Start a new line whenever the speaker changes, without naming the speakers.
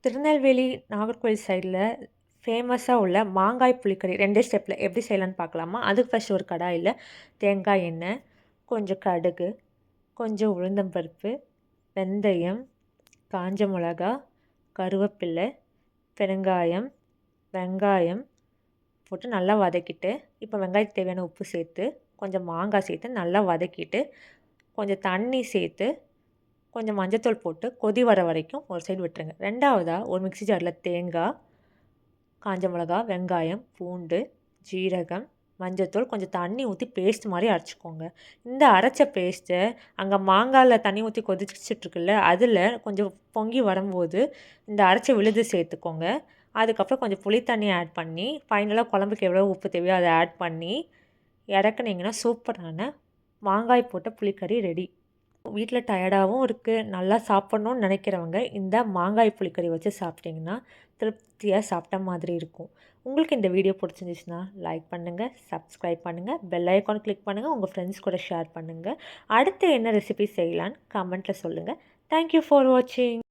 திருநெல்வேலி, நாகர்கோவில் சைடில ஃபேமஸா உள்ள மாங்காய் புளிக்கறி 2 ஸ்டெப்ல எப்படி செய்யலான்னு பார்க்கலாமா? அதுக்கு ஃபர்ஸ்ட் ஒரு கடாயில தேங்காய் எண்ணெய், கொஞ்சம் கடுகு, கொஞ்சம் உளுந்தம்பருப்பு, வெந்தயம், காஞ்ச மிளகா, கருவேப்பிலை, பெருங்காயம், வெங்காயம் போட்டு நல்லா வதக்கிட்டு, இப்போ வெங்காயத்துக்கு தேவையான உப்பு சேர்த்து, கொஞ்சம் மாங்காய் சேர்த்து நல்லா வதக்கிட்டு, கொஞ்சம் தண்ணி சேர்த்து, கொஞ்சம் மஞ்சத்தூள் போட்டு கொதி வர வரைக்கும் ஒரு சைடு விட்டுருங்க. 2வதா ஒரு மிக்ஸி ஜாரில் தேங்காய், காஞ்ச மிளகா, வெங்காயம், பூண்டு, ஜீரகம், மஞ்சத்தூள் கொஞ்சம் தண்ணி ஊற்றி பேஸ்ட் மாதிரி அரைச்சிக்கோங்க. இந்த அரைச்ச பேஸ்ட்டை அங்கே மாங்காயில் தண்ணி ஊற்றி கொதிச்சிட்ருக்குல்ல, அதில் கொஞ்சம் பொங்கி வரும்போது இந்த அரைச்ச விழுது சேர்த்துக்கோங்க. அதுக்கப்புறம் கொஞ்சம் புளி தண்ணி ஆட் பண்ணி, ஃபைனலாக குழம்புக்கு எவ்வளோ உப்பு தேவையோ அதை ஆட் பண்ணி இறக்குனீங்கன்னா சூப்பரான மாங்காய் போட்ட புளிக்கறி ரெடி. வீட்டில் டயர்டாகவும் இருக்குது, நல்லா சாப்பிட்ணுன்னு நினைக்கிறவங்க இந்த மாங்காய் புளிக்கறி வச்சு சாப்பிட்டிங்கன்னா திருப்தியாக சாப்பிட்ட மாதிரி இருக்கும். உங்களுக்கு இந்த வீடியோ பிடிச்சிருந்துச்சுன்னா லைக் பண்ணுங்கள், சப்ஸ்கிரைப் பண்ணுங்கள், பெல் ஐக்கான் கிளிக் பண்ணுங்கள், உங்கள் ஃப்ரெண்ட்ஸ் கூட ஷேர் பண்ணுங்கள். அடுத்து என்ன ரெசிபி செய்யலான்னு கமெண்ட்டில் சொல்லுங்கள். தேங்க்யூ ஃபார் வாட்சிங்.